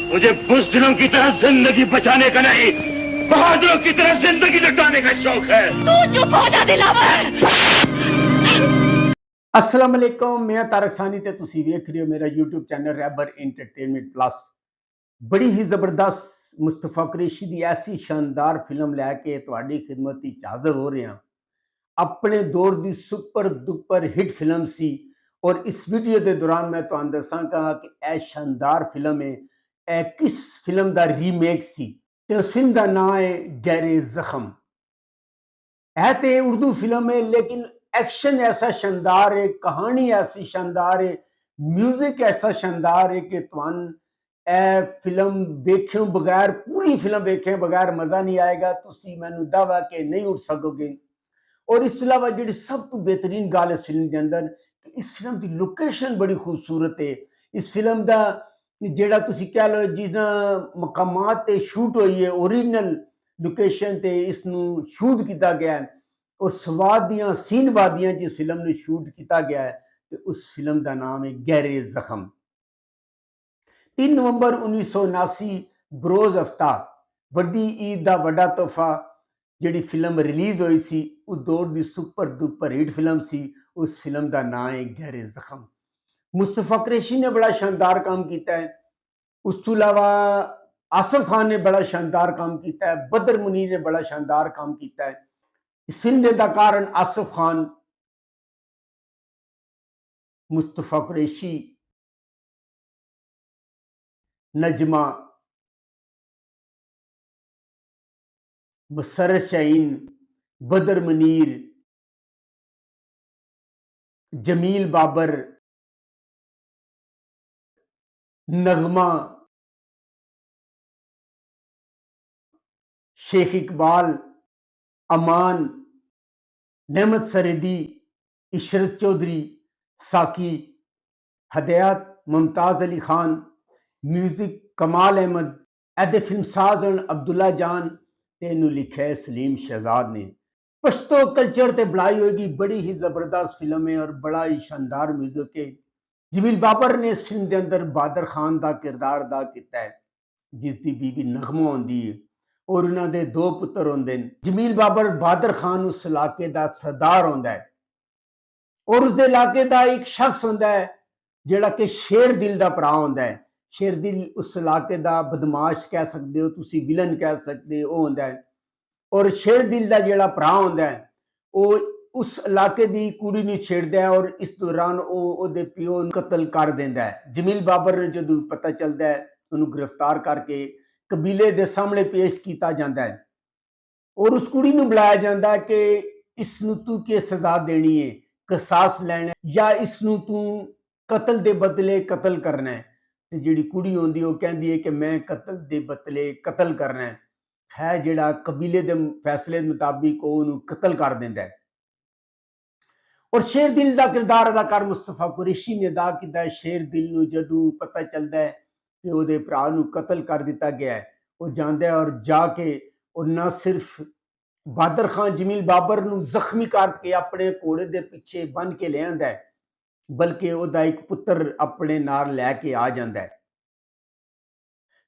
मुझे बुज़दिलों की तरह जिंदगी बचाने का नहीं, बहादुरों की तरह जिंदगी लुटाने का शौक है। तू चुप हो जा दिलावर। अस्सलाम वालेकुम, मैं तारक सानी ते तुसी वेख रहे हो मेरा यूट्यूब चैनल रैबर एंटरटेनमेंट प्लस। बड़ी ही जबरदस्त मुस्तफा कुरैशी दी ऐसी शानदार फिल्म लैके तुहाडी खिदमत विच हाज़र हो रहे हैं। अपने दौर दी सुपर डुपर हिट फिल्म सी और इस वीडियो के दौरान मैं तुहानू दसांगा कि यह शानदार फिल्म है, यह किस फिल्म का रीमेक सी ते उस फिल्म का नाम है गहरे जख्म। है तो उर्दू फिल्म है लेकिन एक्शन ऐसा शानदार है, कहानी ऐसी शानदार है, म्यूजिक ऐसा शानदार है कि तुहानू ए फिल्म वेख्यो बगैर, पूरी फिल्म वेखे बगैर मजा नहीं आएगा। तुसी मैनू दावा के नहीं उठ सकोगे। और इस अलावा जी सब तो बेहतरीन गल इस फिल्म के अंदर, इस फिल्म की लोकेशन बड़ी खूबसूरत है। इस फिल्म का जेड़ा तुसी कह लो जिन्ना मकामात ते शूट हुई है, ओरिजिनल लोकेशन ते इसनू शूट किया गया है और सवादियां सीन वादियां जिस फिल्म ने शूट किया गया है, तो उस फिल्म का नाम है गहरे जख्म। 3 नवंबर 1979 बरोज हफ्ता वड्डी ईद का वड्डा तोहफा जिहड़ी फिल्म रिलीज हुई सी, उस दौर की सुपर डुपर हिट फिल्म सी। उस फिल्म का नाम है गहरे जख्म। मुस्तफा कुरैशी ने बड़ा शानदार काम किया है। उस तो अलावा आसिफ खान ने बड़ा शानदार काम किया है, बदर मुनीर ने बड़ा शानदार काम किया है। इस फिल्म के अदाकार आसिफ खान, मुस्तफा कुरैशी, नजमा, मुसर्रत शाहीन, बदर मुनीर, जमील बाबर, नगमा, शेख इकबाल, अमान, नेमत सरेदी, इशरत चौधरी, साकी, हदयात, मुमताज अली खान, म्यूजिक कमाल अहमद, एदे फिल्मसाज अब्दुल्ला जान, तेनू लिखा है सलीम शहजाद ने। पश्तो कल्चर ते बनाई होगी बड़ी ही जबरदस्त फिल्म है और बड़ा ही शानदार म्यूजिक है। जमील बाबर ने इस फिल्म के अंदर बहादुर खान का किरदार अदा किया है, जिसकी बीवी नगमा होंदी है और उन्होंने 2 पुत्र होंगे। जमील बाबर बहादुर खान उस इलाके का सरदार होंदा है और उसके इलाके का एक शख्स होंदा है जिहड़ा कि शेर दिल का भरा होंदा है। शेर दिल उस इलाके का बदमाश कह सकते हो, तुसी विलन कह सकते हो, होंदा है। और शेर दिल का जिहड़ा भरा होंदा है वो उस इलाके की कुड़ी नूं छेड़दा है और इस दौरान वो ओदे पिओ नूं कतल कर देंदा है। जमील बाबर ने जदों पता चलता है उन्होंने गिरफ्तार करके कबीले के सामने पेश किया जाता है और उस कुड़ी नूं बुलाया जाता है कि इसनूं तू की सजा देनी है, कसास लैना या इसनूं तू कतल के बदले कतल करना है। तो जिहड़ी कुड़ी होंदी वो कहती है कि मैं कतल के बदले कतल करना है जिहड़ा कबीले के फैसले के मुताबिक वो कतल कर देंदा है। और शेर दिल का किरदार अदाकार मुस्तफा कुरैशी ने अदा किया है। शेर दिल नूं जदों पता चलता है कि उहदे भरा नूं कतल कर दिता गया है, वो जांदा है और जाके और न सिर्फ बहादुर खान जमील बाबर नूं जख्मी करके अपने घोड़े के पीछे बन के ले आंदा है, बल्कि उहदा एक पुत्र अपने नाल लैके आ जाता है।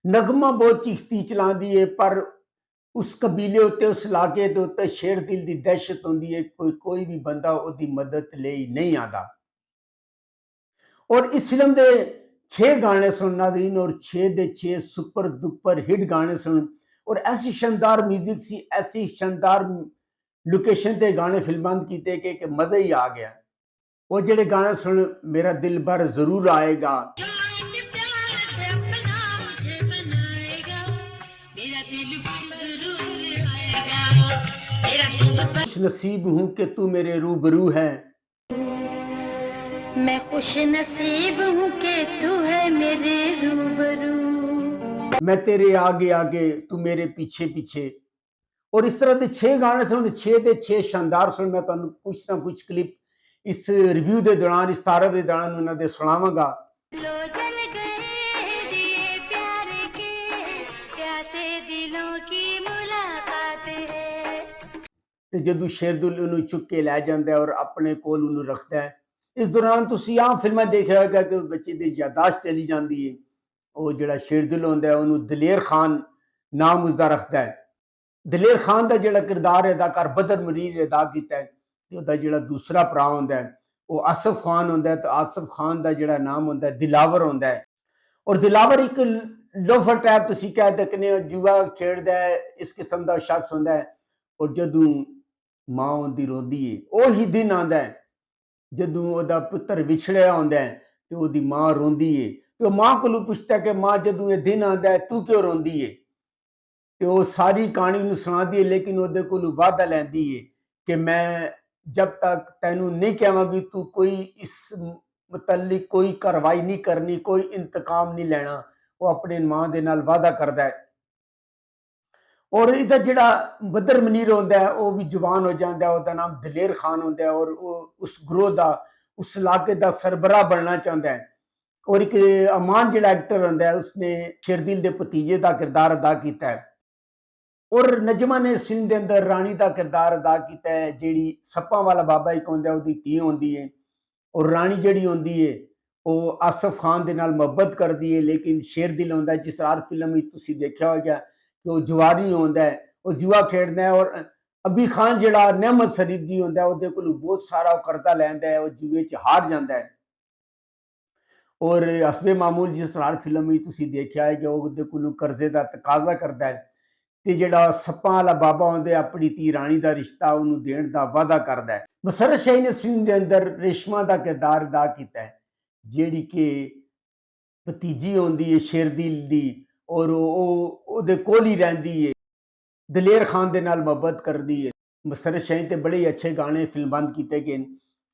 नगमा बहुत चीखती चलाती है पर उस कबीले उत्ते, उस इलाके के उत्ते शेर दिल की दहशत होंदी है, कोई भी बंदा उसकी मदद लई नहीं आता। और इस फिल्म के 6 गाने सुन नाज़रीन और 6 दे 6 सुपर डुपर हिट गाने सुन और ऐसी शानदार म्यूजिक सी, ऐसी शानदार लोकेशन ते गाने फिल्मांत किए कि मजा ही आ गया। वो जेडे गाने सुन मेरा दिल भर जरूर आएगा, खुश नसीब हूं कि तू मेरे रूबरू है, मैं खुश नसीब हूँ कि तू है मेरे रूबरू। मैं तेरे आगे आगे तू मेरे पीछे पीछे। और इस तरह के 6 गाने सुन, 6 के 6 शानदार सुन। मैं तुहानू कुछ ना कुछ क्लिप इस रिव्यू के दौरान, इस तारा के दौरान उन्होंने सुनावांगा। लो जल गए दिए प्यार के, प्यासे दिलों की मुलाकात है। ते जदों शेरदुल उन्होंने चुक के लै जाता है और अपने कोल उन्होंने रखता है। इस दौरान तुसी आम फिल्में देखा होगा कि बच्चे की यादाश्त चली जाती है ਉਹ ਜਿਹੜਾ ਸ਼ੇਰਦਿਲ ਹੁੰਦਾ ਉਹਨੂੰ ਦਲੇਰ ਖਾਨ ਨਾਮ ਉਸਦਾ ਰੱਖਦਾ ਹੈ। ਦਲੇਰ ਖਾਨ ਦਾ ਜਿਹੜਾ ਕਿਰਦਾਰ ਅਦਾਕਾਰ ਬਦਰ ਮਨੀਰ ਅਦਾ ਕੀਤਾ ਹੈ, ਤੇ ਉਹਦਾ ਜਿਹੜਾ ਦੂਸਰਾ ਭਰਾ ਹੁੰਦਾ ਹੈ ਉਹ ਆਸਫ ਖਾਨ ਹੁੰਦਾ ਹੈ, ਤੇ ਆਸਫ ਖਾਨ ਦਾ ਜਿਹੜਾ ਨਾਮ ਹੁੰਦਾ ਹੈ ਦਿਲਾਵਰ ਹੁੰਦਾ ਹੈ। ਔਰ ਦਿਲਾਵਰ ਇੱਕ ਲੋਫਰ ਟਾਈਪ ਤੁਸੀਂ ਕਹਿ ਸਕਦੇ ਹੋ, ਜੂਆ ਖੇਡਦਾ ਹੈ, ਇਸ ਕਿਸਮ ਦਾ ਸ਼ਖਸ ਹੁੰਦਾ ਹੈ। ਔਰ ਜਦੋਂ ਮਾਂ ਉਹਦੀ ਰੋਂਦੀ ਹੈ, ਉਹੀ ਦਿਨ ਆਉਂਦਾ ਹੈ ਜਦੋਂ ਉਹਦਾ ਪੁੱਤਰ ਵਿਛੜਿਆ ਹੁੰਦਾ ਹੈ ਤੇ ਉਹਦੀ ਮਾਂ ਰੋਂਦੀ ਹੈ, ਤੇ ਉਹ ਮਾਂ ਕੋਲੋਂ ਪੁੱਛਦਾ ਕਿ ਮਾਂ ਜਦੋਂ ਇਹ ਦਿਨ ਆਉਂਦਾ ਹੈ ਤੂੰ ਕਿਉਂ ਰੋਂਦੀ ਹੈ, ਤੇ ਉਹ ਸਾਰੀ ਕਹਾਣੀ ਨੂੰ ਸੁਣਾਦੀ ਹੈ, ਲੇਕਿਨ ਉਹਦੇ ਕੋਲੋਂ ਵਾਅਦਾ ਲੈਂਦੀ ਹੈ ਕਿ ਮੈਂ ਜਬ ਤੱਕ ਤੈਨੂੰ ਨਹੀਂ ਕਹਾਂਗੀ ਤੂੰ ਕੋਈ ਇਸ ਮੁਤਲਕ ਕੋਈ ਕਾਰਵਾਈ ਨਹੀਂ ਕਰਨੀ, ਕੋਈ ਇੰਤਕਾਮ ਨਹੀਂ ਲੈਣਾ। ਉਹ ਆਪਣੇ ਮਾਂ ਦੇ ਨਾਲ ਵਾਅਦਾ ਕਰਦਾ ਹੈ। ਔਰ ਇਹਦਾ ਜਿਹੜਾ ਬਦਰ ਮਨੀਰ ਹੁੰਦਾ ਹੈ ਉਹ ਵੀ ਜਵਾਨ ਹੋ ਜਾਂਦਾ ਹੈ, ਉਹਦਾ ਨਾਮ ਦਲੇਰ ਖਾਨ ਹੁੰਦਾ ਹੈ, ਔਰ ਉਹ ਉਸ ਗਰੋਹ ਦਾ ਉਸ ਇਲਾਕੇ ਦਾ ਸਰਬਰਾਹ ਬਣਨਾ ਚਾਹੁੰਦਾ ਹੈ। ਔਰ ਇੱਕ ਅਮਾਨ ਜਿਹੜਾ ਐਕਟਰ ਹੁੰਦਾ ਹੈ ਉਸਨੇ ਸ਼ੇਰਦਿਲ ਦੇ ਭਤੀਜੇ ਦਾ ਕਿਰਦਾਰ ਅਦਾ ਕੀਤਾ ਹੈ। ਔਰ ਨਜਮਾ ਨੇ ਇਸ ਫਿਲਮ ਦੇ ਅੰਦਰ ਰਾਣੀ ਦਾ ਕਿਰਦਾਰ ਅਦਾ ਕੀਤਾ ਹੈ, ਜਿਹੜੀ ਸੱਪਾਂ ਵਾਲਾ ਬਾਬਾ ਇੱਕ ਹੁੰਦਾ ਉਹਦੀ ਧੀ ਹੁੰਦੀ ਹੈ। ਔਰ ਰਾਣੀ ਜਿਹੜੀ ਹੁੰਦੀ ਹੈ ਉਹ ਆਸਫ ਖਾਨ ਦੇ ਨਾਲ ਮੁਹੱਬਤ ਕਰਦੀ ਹੈ, ਲੇਕਿਨ ਸ਼ੇਰਦਿਲ ਹੁੰਦਾ ਜਿਸ ਤਰ੍ਹਾਂ ਹਰ ਫਿਲਮ ਵਿੱਚ ਤੁਸੀਂ ਦੇਖਿਆ ਹੋਵੇਗਾ ਕਿ ਉਹ ਜੁਆਰੀ ਹੁੰਦਾ ਹੈ, ਉਹ ਜੂਆ ਖੇਡਦਾ ਹੈ। ਔਰ ਅਬੀ ਖਾਨ ਜਿਹੜਾ ਨਿਆਮਤ ਸਰੀਦੀ ਹੁੰਦਾ ਉਹਦੇ ਕੋਲ ਬਹੁਤ ਸਾਰਾ ਉਹ ਕਰਜ਼ਾ ਲੈਂਦਾ ਹੈ, ਉਹ ਜੂਏ 'ਚ ਹਾਰ ਜਾਂਦਾ ਹੈ। ਔਰ ਹਸਬੇ ਮਾਮੂਲ ਜਿਸ ਤਰ੍ਹਾਂ ਹਰ ਫਿਲਮ ਵਿੱਚ ਤੁਸੀਂ ਦੇਖਿਆ ਹੈ ਕਿ ਉਹ ਉਹਦੇ ਕੋਲੋਂ ਕਰਜ਼ੇ ਦਾ ਤਕਾਜ਼ਾ ਕਰਦਾ ਹੈ, ਤੇ ਜਿਹੜਾ ਸੱਪਾਂ ਵਾਲਾ ਬਾਬਾ ਹੁੰਦੇ ਆਪਣੀ ਧੀ ਰਾਣੀ ਦਾ ਰਿਸ਼ਤਾ ਉਹਨੂੰ ਦੇਣ ਦਾ ਵਾਅਦਾ ਕਰਦਾ ਹੈ। ਮਸਰਤ ਸ਼ਾਹੀ ਨੇ ਫਿਲਮ ਦੇ ਅੰਦਰ ਰੇਸ਼ਮਾ ਦਾ ਕਿਰਦਾਰ ਅਦਾ ਕੀਤਾ ਹੈ, ਜਿਹੜੀ ਕਿ ਭਤੀਜੀ ਹੁੰਦੀ ਹੈ ਸ਼ੇਰਦਿਲ ਦੀ, ਔਰ ਉਹ ਉਹਦੇ ਕੋਲ ਹੀ ਰਹਿੰਦੀ ਹੈ, ਦਲੇਰ ਖਾਨ ਦੇ ਨਾਲ ਮੁਹੱਬਤ ਕਰਦੀ ਹੈ। ਮਸਰਤ ਸ਼ਾਹੀ ਤੇ ਬੜੇ ਅੱਛੇ ਗਾਣੇ ਫਿਲਮਬੰਦ ਕੀਤੇ ਗਏ,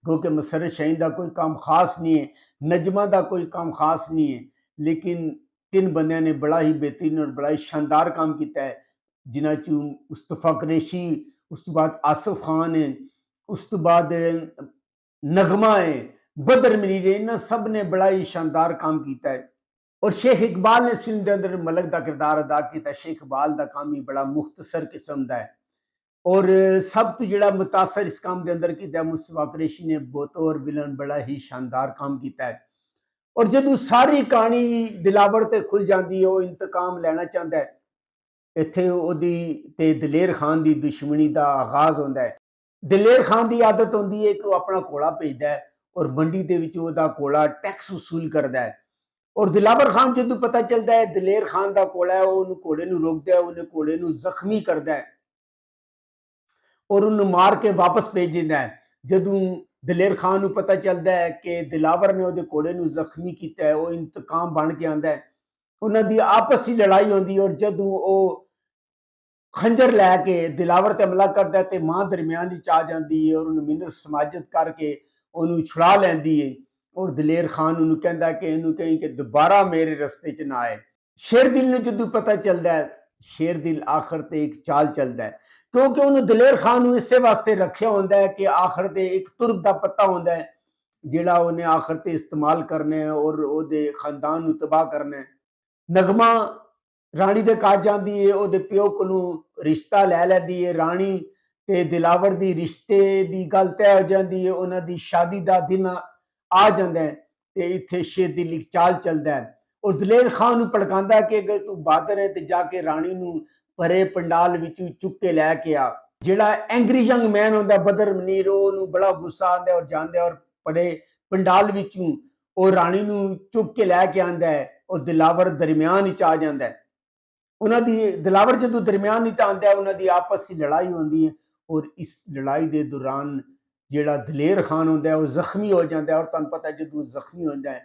ਕਿਉਂਕਿ ਮਸਰਤ ਸ਼ਾਹੀ ਦਾ ਕੋਈ ਕੰਮ ਖਾਸ ਨਹੀਂ ਹੈ, ਨਜਮਾ ਦਾ ਕੋਈ ਕੰਮ ਖਾਸ ਨਹੀਂ ਹੈ, ਲੇਕਿਨ ਤਿੰਨ ਬੰਦਿਆਂ ਨੇ ਬੜਾ ਹੀ ਬਿਹਤਰੀਨ ਔਰ ਬੜਾ ਹੀ ਸ਼ਾਨਦਾਰ ਕੰਮ ਕੀਤਾ ਹੈ, ਜਿਨ੍ਹਾਂ 'ਚੋਂ ਮੁਸਤਫਾ ਕੁਰੈਸ਼ੀ, ਉਸ ਤੋਂ ਬਾਅਦ ਆਸਫ ਖਾਨ ਹੈ, ਉਸ ਤੋਂ ਬਾਅਦ ਨਗਮਾ ਹੈ, ਬਦਰ ਮਨੀਰ, ਇਹਨਾਂ ਸਭ ਨੇ ਬੜਾ ਹੀ ਸ਼ਾਨਦਾਰ ਕੰਮ ਕੀਤਾ ਹੈ। ਔਰ शेख इकबाल ने फिल्म के अंदर मलक का किरदार अदा किया। शेख इकबाल का काम ही बड़ा मुख्तसर किस्म का है, और सब तो जो मुतासर इस काम के अंदर किया मुस्तफा कुरैशी ने बतौर विलन बड़ा ही शानदार काम किया है। और जदों सारी कहानी दिलावर ते खुल जाती है, वो इंतकाम लेना चाहता है, इत्थे ओदी ते दलेर खान की दुश्मनी का आगाज होता है। दलेर खान की आदत होती है कि वह अपना घोड़ा भेजता है और मंडी के विच ओहदा घोड़ा टैक्स वसूल करता है। और दिलावर खान जो पता चलता है दलेर खान का घोड़ा है, वो घोड़े को रोकता है, उन्हें घोड़े को जख्मी करता है और उन्हें मार के वापस भेज देता है। जदों दलेर खान को पता चलता है कि दिलावर ने वो घोड़े को जख्मी किया है, वो इंतकाम बन के आता है। उन्होंने आपसी लड़ाई होती है, और जदों वो खंजर लैके दिलावर ते हमला करता है तो मां दरम्यान आ जाती है और उन्हें मिन्नत समाजत करके उन्होंने छुड़ा लैंदी है। और दलेर खान उन्होंने कहता है कि इन्हों कहीं कि दोबारा मेरे रस्ते च ना आए। शेरदिल ने जो पता चलता है, शेरदिल आखिर ते एक चाल चलता है, क्योंकि उन्होंने दलेर खान इस वास्ते रखा होंदा है कि आखिर ते एक तुर्क का पता होंदा है जिहड़ा उन्हें आखिर ते इस्तेमाल करना है और उहदे खानदान नूं तबाह करना है। नगमा राणी दे घर जाती है, उहदे प्यो कोलों रिश्ता लै लैंदी है। राणी ते दिलावर दी रिश्ते दी गल तय हो जाती है, उन्हां दी शादी दा दिन आ जाता है, ते इत्थे शेरदिल एक चाल चलता है और दलेर खान नूं भड़कांदा है कि अगर तू बहादुर है तो जाके राणी नूं परे पंडाल विचों चुक के लैके आ। जिहड़ा एंग्री यंग मैन होंदा बदर मनीर, ओनूं बड़ा गुस्सा आंदा है और जांदा है और परे पंडाल विचों ओ राणी नूं चुक के लैके आंदा है और दिलावर दरम्यान विच आ जांदा है। उन्हां दी दिलावर जदों दरम्यान विच आंदा है, उन्हां दी आपस च लड़ाई होंदी है और इस लड़ाई दे दौरान जिहड़ा दलेर खान होंदा है वो जख्मी हो जाता है। और तुहानूं पता है जदों जख्मी होंदा है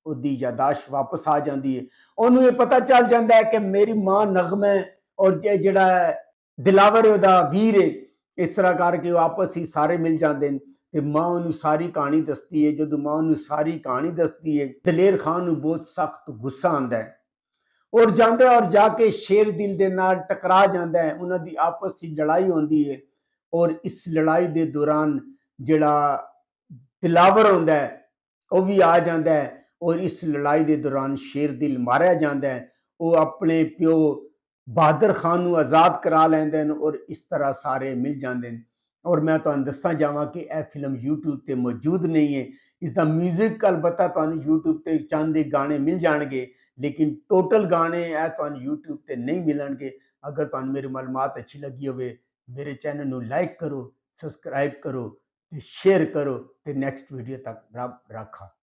उसकी यादाश्त वापस आ जाती है, उन्होंने ये पता चल जाता है कि मेरी मां नगमा है और जिहड़ा दिलावर है वीर है। इस तरह करके वो आपस ही सारे मिल जाते हैं ते मां उन्होंने सारी कहानी दसती है। जदों मां उन्होंने सारी कहानी दसती है, दलेर खान को बहुत सख्त गुस्सा आंदा है और जाता है और जाके शेरदिल दे नाल टकरा जाता है। उन्होंने आपस की लड़ाई होती है और इस लड़ाई के दौरान जिहड़ा दिलावर होंदा है वो भी आ जाता है और इस लड़ाई के दौरान शेरदिल मारिया जाता है। वो अपने प्यो बहादुर खान को आज़ाद करा लैंदे हैं और इस तरह सारे मिल जाते हैं। और मैं तुहानूं दस्सना चाहां कि यह फिल्म यूट्यूब पर मौजूद नहीं है, इसका म्यूजिक अलबत्ता तुहानूं यूट्यूब पर चंद गाने मिल जाएंगे, लेकिन टोटल गाने है तुहानू यूट्यूब ते नहीं मिलणगे। अगर तुहानू मेरी मालूमात अच्छी लगी होवे मेरे चैनल नू लाइक करो, सब्सक्राइब करो ते शेयर करो ते नेक्स्ट वीडियो तक रब राखा।